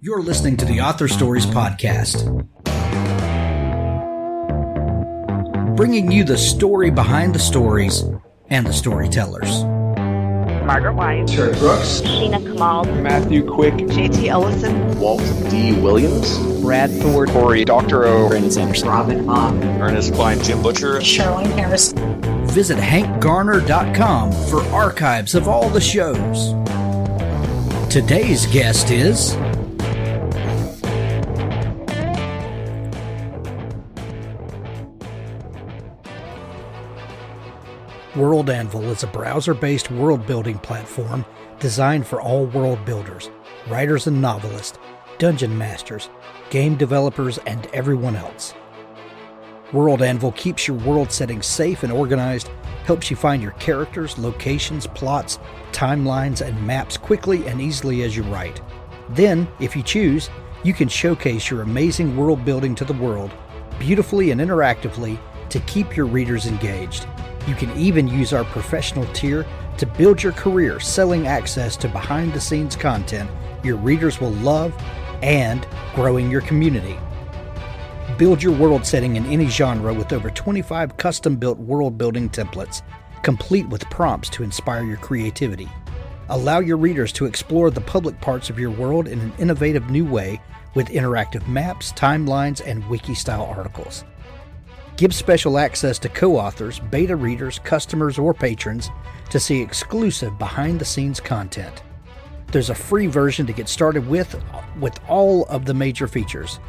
You're listening to the Author Stories Podcast, bringing you the story behind the stories and the storytellers. Margaret White, Terry Brooks, Sheena Kamal, Matthew Quick, J.T. Ellison, Walt D. Williams, Brad Thor, Corey, Dr. O, Brandon Sanderson, Robin Mom, Ernest Klein, Jim Butcher, Sherwin Harris. Visit hankgarner.com for archives of all the shows. Today's guest is World Anvil is a browser-based world-building platform designed for all world builders, writers and novelists, dungeon masters, game developers, and everyone else. World Anvil keeps your world setting safe and organized, helps you find your characters, locations, plots, timelines, and maps quickly and easily as you write. Then, if you choose, you can showcase your amazing world building to the world, beautifully and interactively, to keep your readers engaged. You can even use our professional tier to build your career selling access to behind-the-scenes content your readers will love and growing your community. Build your world setting in any genre with over 25 custom-built world-building templates, complete with prompts to inspire your creativity. Allow your readers to explore the public parts of your world in an innovative new way with interactive maps, timelines, and wiki-style articles. Give special access to co-authors, beta readers, customers, or patrons to see exclusive behind-the-scenes content. There's a free version to get started with all of the major features.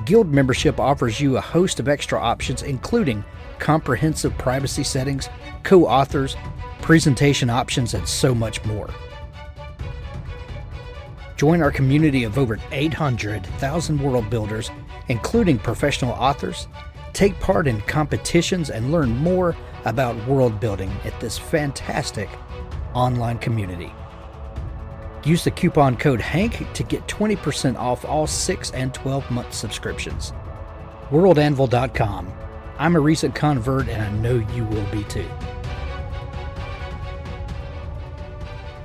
Guild membership offers you a host of extra options, including comprehensive privacy settings, co-authors, presentation options, and so much more. Join our community of over 800,000 world builders, including professional authors. Take part in competitions and learn more about world building at this fantastic online community. Use the coupon code HANK to get 20% off all 6 and 12-month subscriptions. WorldAnvil.com. I'm a recent convert and I know you will be too.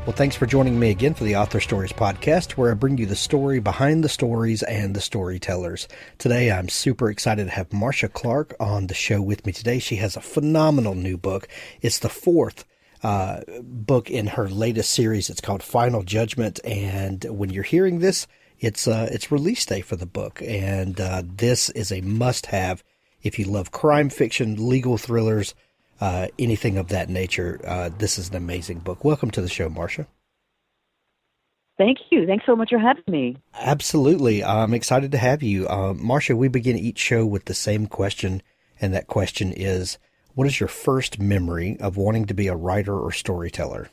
Well, thanks for joining me again for the Author Stories Podcast, where I bring you the story behind the stories and the storytellers. Today, I'm super excited to have Marcia Clark on the show with me today. She has a phenomenal new book. It's the fourth book in her latest series. It's called Final Judgment, and when you're hearing this, it's release day for the book, and this is a must-have if you love crime fiction, legal thrillers, anything of that nature. This is an amazing book. Welcome to the show, Marcia. Thank you. Thanks so much for having me. Absolutely. I'm excited to have you. Marcia, we begin each show with the same question, and that question is, what is your first memory of wanting to be a writer or storyteller?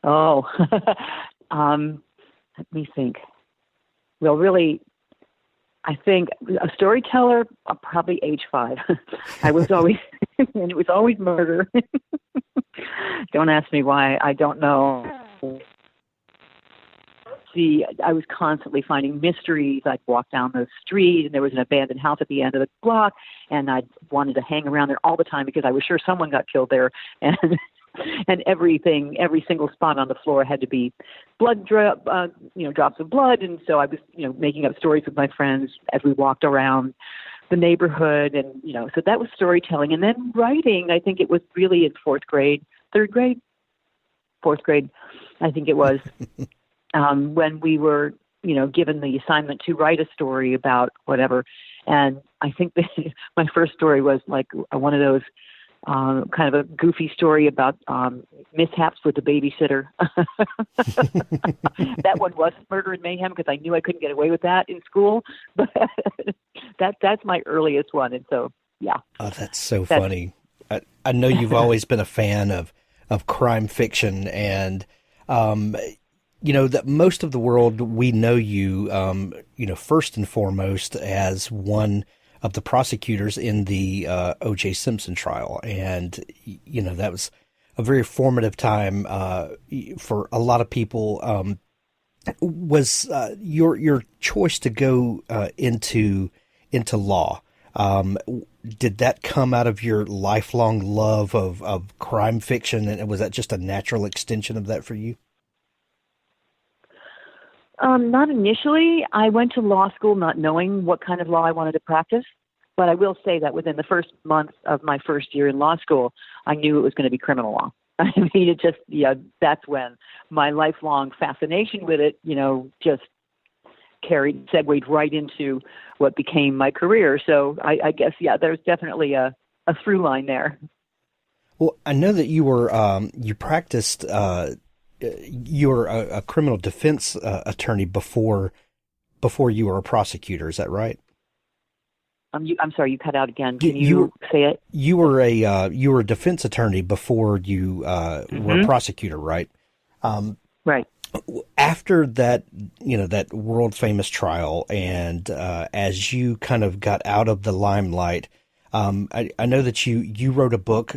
Oh, let me think. Well, really, I think a storyteller, probably age 5. I was always, and it was always murder. Don't ask me why. I don't know. See, I was constantly finding mysteries. I'd walk down the street and there was an abandoned house at the end of the block, and I wanted to hang around there all the time because I was sure someone got killed there. And and every single spot on the floor had to be blood drops of blood. And so I was, making up stories with my friends as we walked around the neighborhood, and so that was storytelling. And then writing, I think it was really in fourth grade, I think it was. When we were, given the assignment to write a story about whatever. And I think that my first story was like one of those kind of a goofy story about mishaps with the babysitter. That one wasn't murder and mayhem because I knew I couldn't get away with that in school. But that's my earliest one. And so, yeah. Oh, that's so funny. I know you've always been a fan of crime fiction, and that most of the world, we know you, first and foremost as one of the prosecutors in the O.J. Simpson trial. And, that was a very formative time for a lot of people. Was your choice to go into law, did that come out of your lifelong love of crime fiction? And was that just a natural extension of that for you? Not initially. I went to law school not knowing what kind of law I wanted to practice. But I will say that within the first month of my first year in law school, I knew it was going to be criminal law. I mean, it just, that's when my lifelong fascination with it, just segued right into what became my career. So I guess, there's definitely a through line there. Well, I know that you were, you practiced, you were a criminal defense attorney before you were a prosecutor. Is that right? I'm sorry, you cut out again. Can you say it? You were a defense attorney before you were a prosecutor, right? Right. After that, that world famous trial, and as you kind of got out of the limelight, I know that you wrote a book,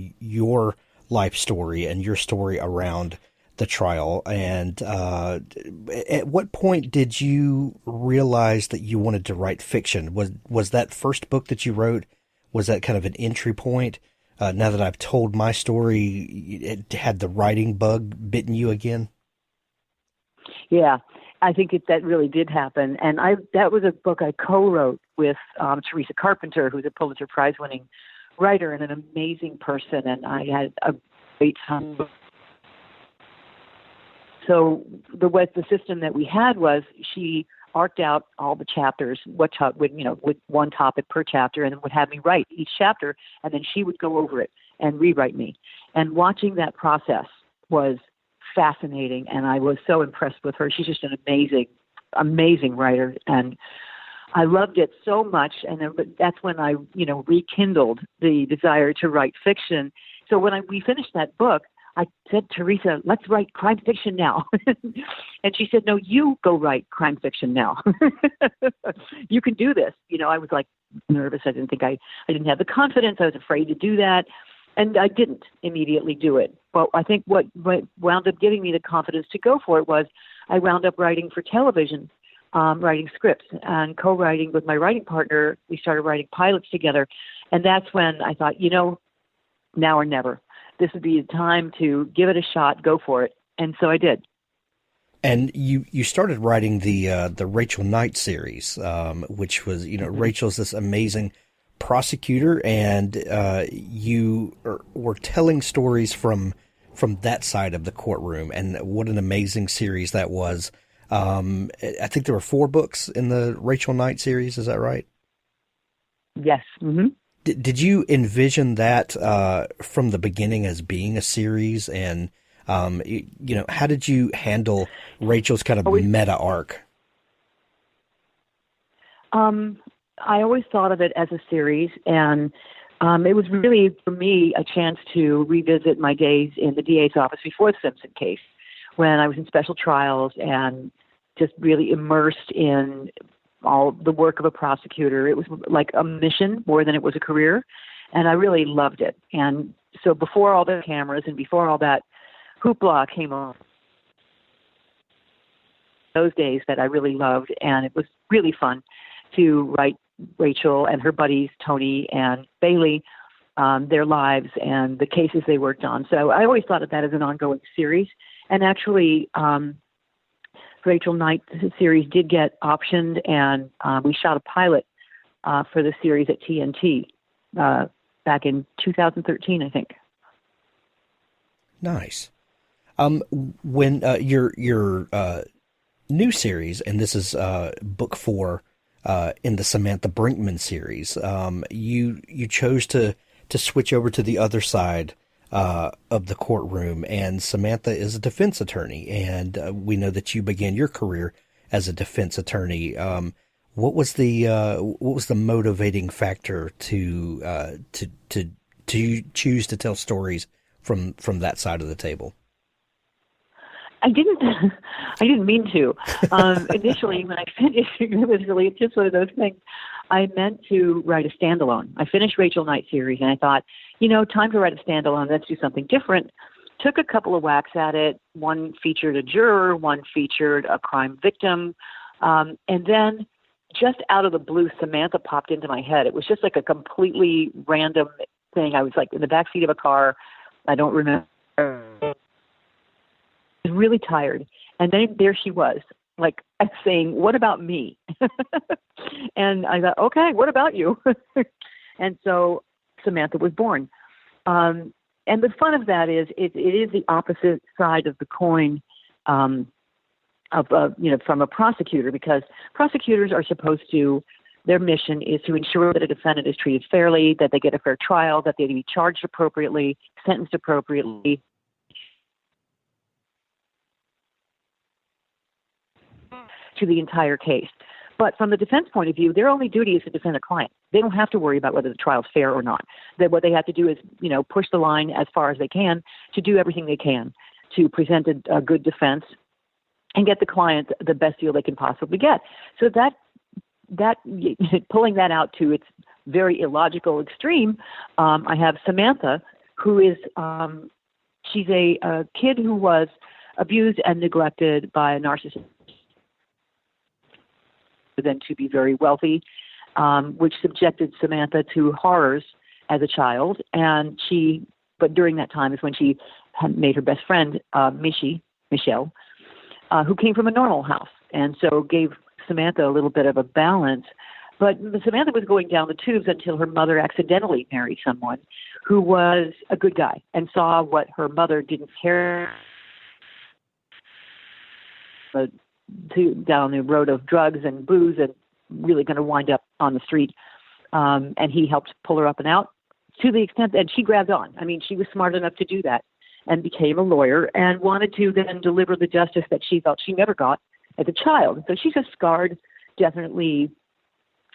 your life story and your story around the trial. And at what point did you realize that you wanted to write fiction? Was that first book that you wrote, was that kind of an entry point? Now that I've told my story, it had the writing bug bitten you again? Yeah, I think that really did happen. And that was a book I co-wrote with Teresa Carpenter, who's a Pulitzer Prize-winning writer and an amazing person. And I had a great time. So the system that we had was she arced out all the chapters, with one topic per chapter, and then would have me write each chapter, and then she would go over it and rewrite me. And watching that process was fascinating, and I was so impressed with her. She's just an amazing, amazing writer, and I loved it so much. And that's when I, rekindled the desire to write fiction. So when we finished that book, I said, Teresa, let's write crime fiction now. And she said, no, you go write crime fiction now. You can do this. I was like nervous. I didn't think I didn't have the confidence. I was afraid to do that. And I didn't immediately do it. But I think what wound up giving me the confidence to go for it was I wound up writing for television, writing scripts and co-writing with my writing partner. We started writing pilots together. And that's when I thought, now or never. This would be the time to give it a shot, go for it. And so I did. And you started writing the Rachel Knight series, which was, Rachel's this amazing prosecutor, and you were telling stories from that side of the courtroom. And what an amazing series that was. I think there were 4 books in the Rachel Knight series. Is that right? Yes. Mm-hmm. Did you envision that from the beginning as being a series? And, how did you handle Rachel's kind of meta arc? I always thought of it as a series, and it was really, for me, a chance to revisit my days in the DA's office before the Simpson case, when I was in special trials and just really immersed in all the work of a prosecutor. It was like a mission more than it was a career, and I really loved it. And so before all the cameras and before all that hoopla came on, those days that I really loved, and it was really fun to write Rachel and her buddies, Tony and Bailey, their lives and the cases they worked on. So I always thought of that as an ongoing series. And actually, Rachel Knight series did get optioned, and we shot a pilot for the series at TNT back in 2013, I think. Nice. When your new series, and this is book 4 in the Samantha Brinkman series, you chose to switch over to the other side of the courtroom, and Samantha is a defense attorney, and we know that you began your career as a defense attorney. What was the motivating factor to choose to tell stories from that side of the table? I didn't mean to. Initially, when I finished, it was really just one of those things. I meant to write a standalone. I finished Rachel Knight series, and I thought, time to write a standalone. Let's do something different. Took a couple of whacks at it. One featured a juror, one featured a crime victim. And then just out of the blue, Samantha popped into my head. It was just like a completely random thing. I was like in the backseat of a car. I don't remember. really tired. And then there she was, like saying, "What about me?" And I thought, okay, what about you? And so Samantha was born. And the fun of that is it is the opposite side of the coin from a prosecutor, because prosecutors are supposed to, their mission is to ensure that a defendant is treated fairly, that they get a fair trial, that they be charged appropriately, sentenced appropriately, to the entire case. But from the defense point of view, their only duty is to defend a client. They don't have to worry about whether the trial is fair or not. That what they have to do is, push the line as far as they can to do everything they can to present a good defense and get the client the best deal they can possibly get. So that pulling that out to its very illogical extreme, I have Samantha, who is she's a kid who was abused and neglected by a narcissist, then to be very wealthy, which subjected Samantha to horrors as a child. But during that time is when she had made her best friend, Michelle, who came from a normal house, and so gave Samantha a little bit of a balance. But Samantha was going down the tubes until her mother accidentally married someone who was a good guy and saw what her mother didn't care down the road of drugs and booze and really going to wind up on the street. And he helped pull her up and out to the extent that she grabbed on. I mean, she was smart enough to do that and became a lawyer and wanted to then deliver the justice that she felt she never got as a child. So she's a scarred, definitely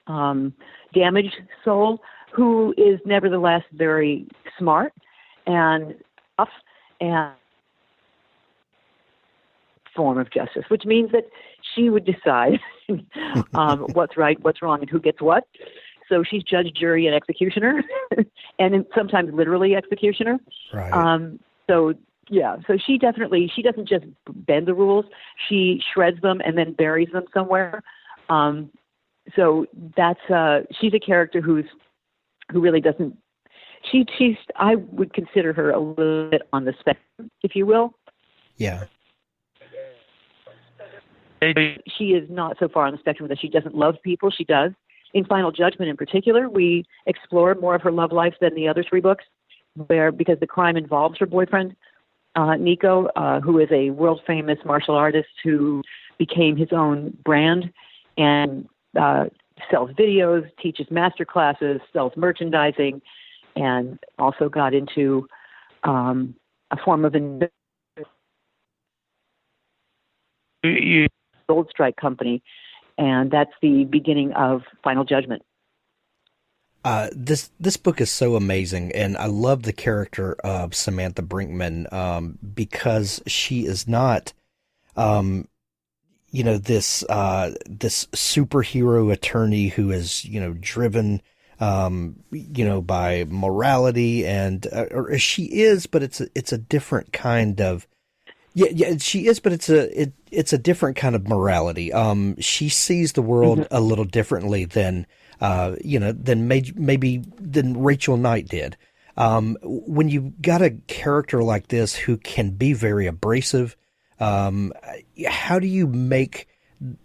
damaged soul who is nevertheless very smart and tough and form of justice, which means that she would decide what's right, what's wrong, and who gets what. So she's judge, jury, and executioner, and sometimes literally executioner. Right. So she doesn't just bend the rules; she shreds them and then buries them somewhere. So that's she's a character who really doesn't. I would consider her a little bit on the spectrum, if you will. Yeah. She is not so far on the spectrum that she doesn't love people. She does. In Final Judgment, in particular, we explore more of her love life than the other three books, because the crime involves her boyfriend, Niko, who is a world-famous martial artist who became his own brand and sells videos, teaches master classes, sells merchandising, and also got into a form of Gold Strike company, and that's the beginning of Final Judgment. This book is so amazing, and I love the character of Samantha Brinkman because she is not, this superhero attorney who is driven, by morality, and or she is, but it's a different kind of. Yeah, she is, but it's a different kind of morality. She sees the world a little differently than than Rachel Knight did. When you got a character like this who can be very abrasive, how do you make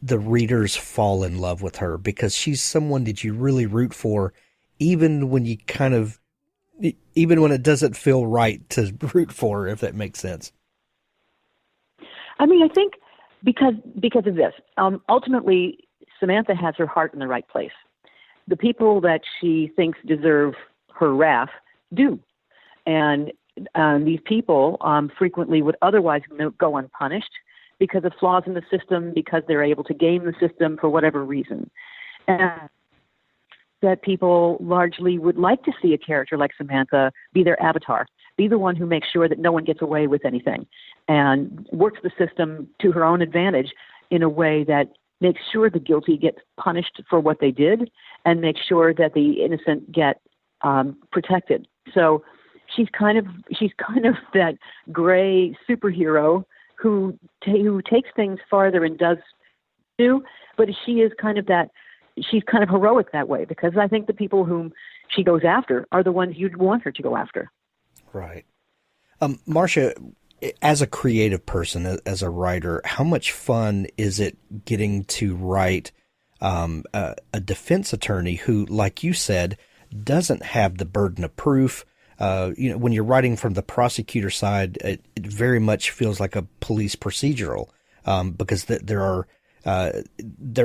the readers fall in love with her? Because she's someone that you really root for, even when it doesn't feel right to root for her, if that makes sense. I mean, I think because of this, ultimately, Samantha has her heart in the right place. The people that she thinks deserve her wrath do. And these people frequently would otherwise go unpunished because of flaws in the system, because they're able to game the system for whatever reason. And that people largely would like to see a character like Samantha be their avatar, be the one who makes sure that no one gets away with anything and works the system to her own advantage in a way that makes sure the guilty get punished for what they did and makes sure that the innocent get protected. So she's kind of that gray superhero who takes things farther and does do, but she is she's kind of heroic that way, because I think the people whom she goes after are the ones you'd want her to go after. Right. Marcia, as a creative person, as a writer, how much fun is it getting to write a defense attorney who, like you said, doesn't have the burden of proof? When you're writing from the prosecutor side, it very much feels like a police procedural, because there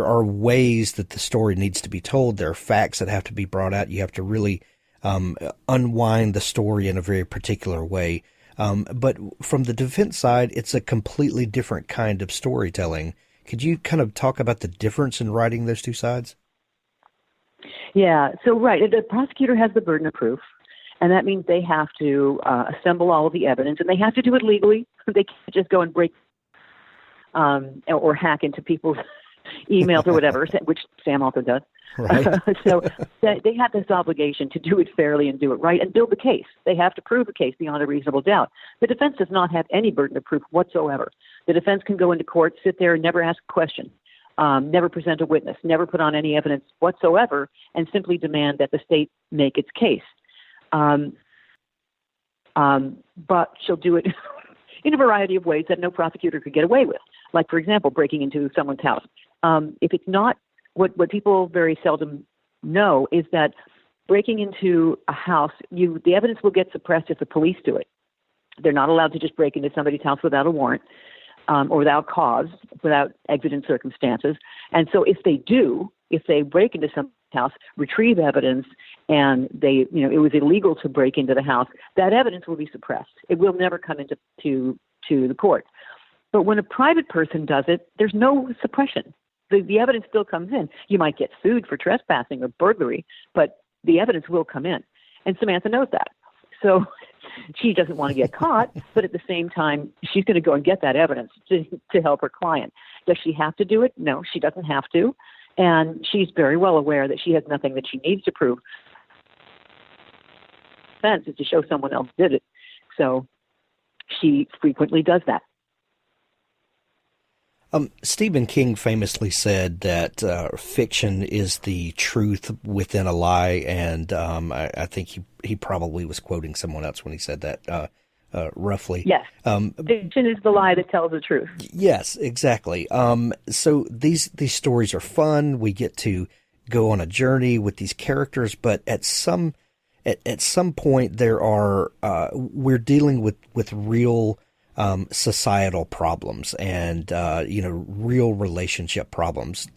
are ways that the story needs to be told. There are facts that have to be brought out. You have to really unwind the story in a very particular way. But from the defense side, it's a completely different kind of storytelling. Could you kind of talk about the difference in writing those two sides? Yeah, so right, the prosecutor has the burden of proof, and that means they have to assemble all of the evidence, and they have to do it legally. They can't just go and break or hack into people's emails or whatever, which Sam also does. Right. So they have this obligation to do it fairly and do it right and build the case. They have to prove a case beyond a reasonable doubt. The defense does not have any burden of proof whatsoever. The defense can go into court, sit there, and never ask a question, never present a witness, never put on any evidence whatsoever, and simply demand that the state make its case. But she'll do it in a variety of ways that no prosecutor could get away with. Like, for example, breaking into someone's house. If it's not what people very seldom know is that breaking into a house, the evidence will get suppressed if the police do it. They're not allowed to just break into somebody's house without a warrant or without cause, without exigent circumstances. And so if they break into somebody's house, retrieve evidence, and it was illegal to break into the house, that evidence will be suppressed. It will never come into to the court. But when a private person does it, there's no suppression. The evidence still comes in. You might get sued for trespassing or burglary, but the evidence will come in. And Samantha knows that. So she doesn't want to get caught, but at the same time, she's going to go and get that evidence to help her client. Does she have to do it? No, she doesn't have to. And she's very well aware that she has nothing that she needs to prove. Defense is to show someone else did it. So she frequently does that. Stephen King famously said that fiction is the truth within a lie, and I think he probably was quoting someone else when he said that, roughly. Yes, fiction is the lie that tells the truth. Yes, exactly. So these stories are fun. We get to go on a journey with these characters, but at some point we're dealing with real societal problems and real relationship problems.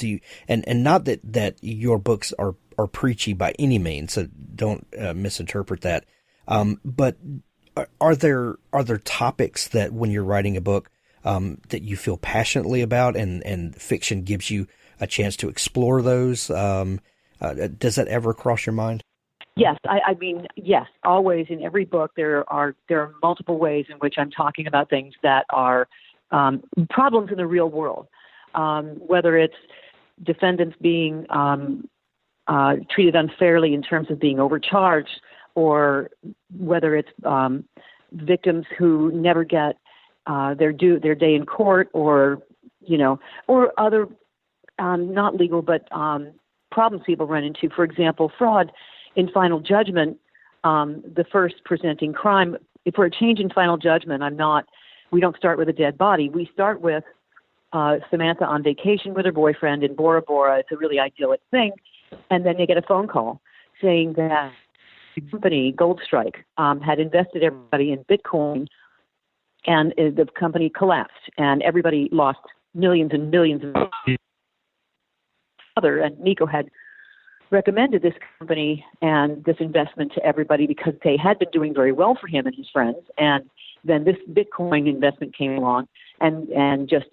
And not that your books are preachy by any means, so don't misinterpret that. But are there topics that when you're writing a book that you feel passionately about, and fiction gives you a chance to explore those? Does that ever cross your mind? Yes, I mean, yes, always in every book there are multiple ways in which I'm talking about things that are problems in the real world, whether it's defendants being treated unfairly in terms of being overcharged, or whether it's victims who never get their day in court, or other not legal but problems people run into. For example, fraud. In final judgment, the first presenting crime, for a change in final judgment, we don't start with a dead body. We start with Samantha on vacation with her boyfriend in Bora Bora. It's a really idyllic thing. And then they get a phone call saying that the company, Goldstrike, had invested everybody in Bitcoin, and the company collapsed, and everybody lost millions and millions of dollars. And Niko had recommended this company and this investment to everybody because they had been doing very well for him and his friends. And then this Bitcoin investment came along and just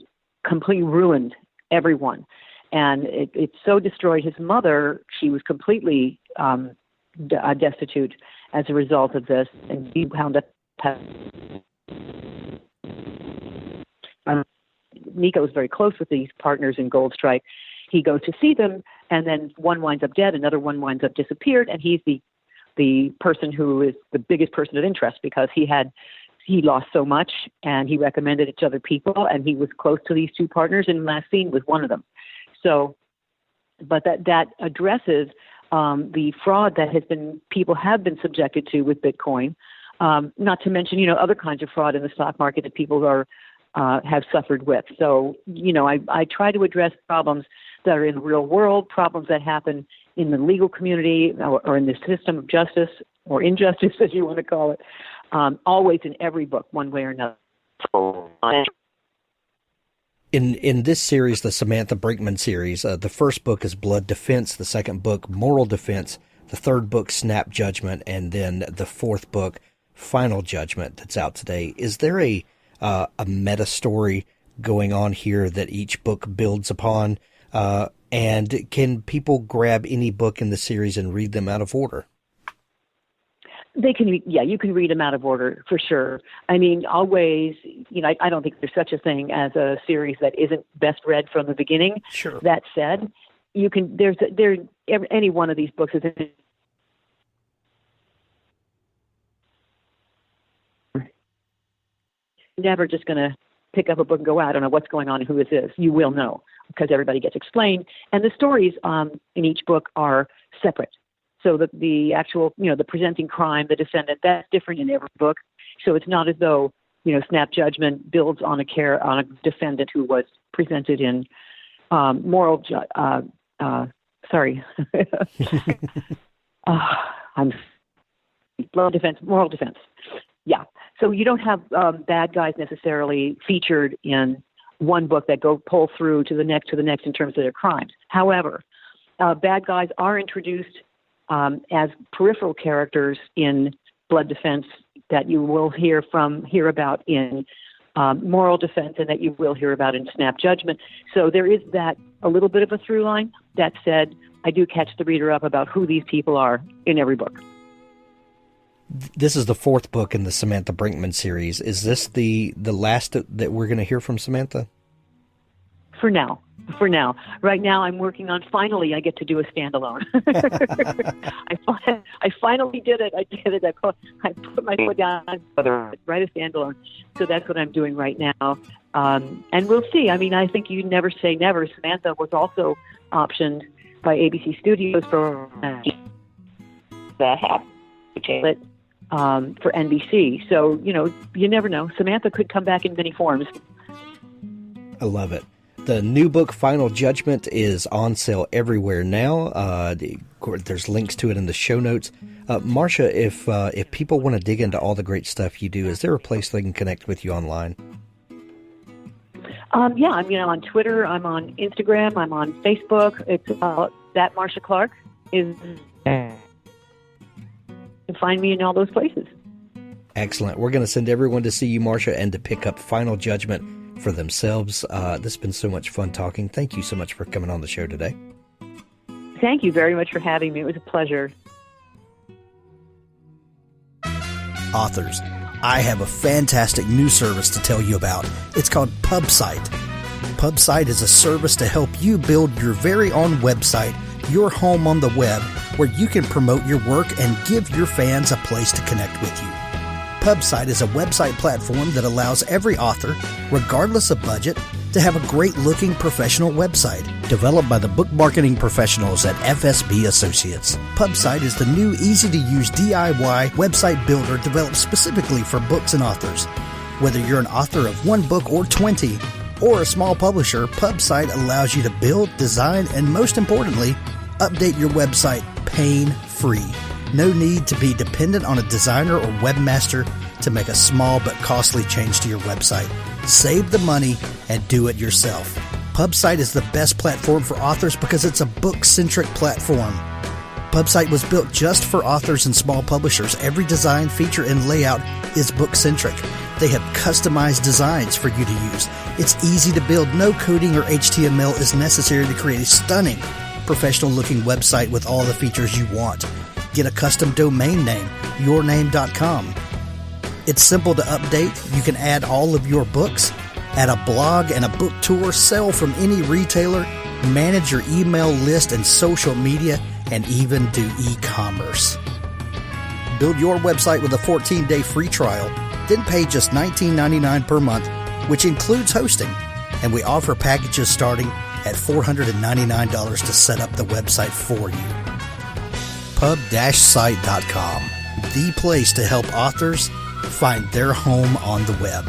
completely ruined everyone. And it so destroyed his mother. She was completely destitute as a result of this. And he wound up Niko was very close with these partners in Goldstrike. He goes to see them, and then one winds up dead, another one winds up disappeared, and he's the person who is the biggest person of interest because he lost so much, and he recommended it to other people, and he was close to these two partners, and last scene was one of them. So, but that addresses the fraud that people have been subjected to with Bitcoin, Not to mention, other kinds of fraud in the stock market that people have suffered with. So, I try to address problems that are in the real world, problems that happen in the legal community or in the system of justice or injustice, as you want to call it, always in every book, one way or another. In this series, the Samantha Brinkman series, the first book is Blood Defense, the second book, Moral Defense, the third book, Snap Judgment, and then the fourth book, Final Judgment, that's out today. Is there a meta story going on here that each book builds upon? And can people grab any book in the series and read them out of order? They can, you can read them out of order for sure. I mean, always, I don't think there's such a thing as a series that isn't best read from the beginning. Sure. That said, you can, any one of these books is never just going to pick up a book and go, I don't know what's going on and who this is. You will know because everybody gets explained. And the stories in each book are separate. So the actual, the presenting crime, the defendant, that's different in every book. So it's not as though, Snap Judgment builds on a defendant who was presented in moral defense. Yeah. So you don't have bad guys necessarily featured in one book that pull through to the next in terms of their crimes. However, bad guys are introduced as peripheral characters in Blood Defense that you will hear about in Moral Defense and that you will hear about in Snap Judgment. So there is that a little bit of a through line. That said, I do catch the reader up about who these people are in every book. This is the fourth book in the Samantha Brinkman series. Is this the last that we're going to hear from Samantha? For now. Right now I'm working on, finally I get to do a standalone. I finally did it. I put my foot down, write a standalone. So that's what I'm doing right now. And we'll see. I mean, I think you never say never. Samantha was also optioned by ABC Studios for NBC. So, you never know. Samantha could come back in many forms. I love it. The new book, Final Judgment, is on sale everywhere now. There's links to it in the show notes. Marcia, if people want to dig into all the great stuff you do, is there a place they can connect with you online? I'm on Twitter. I'm on Instagram. I'm on Facebook. It's that Marcia Clark is. You can find me in all those places. Excellent. We're going to send everyone to see you, Marcia, and to pick up Final Judgment for themselves. This has been so much fun talking. Thank you so much for coming on the show today. Thank you very much for having me. It was a pleasure. Authors, I have a fantastic new service to tell you about. It's called PubSite. PubSite is a service to help you build your very own website, your home on the web, where you can promote your work and give your fans a place to connect with you. PubSite is a website platform that allows every author, regardless of budget, to have a great-looking professional website developed by the book marketing professionals at FSB Associates. PubSite is the new, easy-to-use DIY website builder developed specifically for books and authors. Whether you're an author of one book or 20, or a small publisher, PubSite allows you to build, design, and most importantly, update your website pain-free. No need to be dependent on a designer or webmaster to make a small but costly change to your website. Save the money and do it yourself. PubSite is the best platform for authors because it's a book-centric platform. PubSite was built just for authors and small publishers. Every design, feature, and layout is book-centric. They have customized designs for you to use. It's easy to build. No coding or HTML is necessary to create a stunning, professional-looking website with all the features you want. Get a custom domain name, yourname.com. It's simple to update. You can add all of your books, add a blog and a book tour, sell from any retailer, manage your email list and social media, and even do e-commerce. Build your website with a 14-day free trial, then pay just $19.99 per month, which includes hosting. And we offer packages starting at $499 to set up the website for you. pub-site.com. the place to help authors find their home on the web.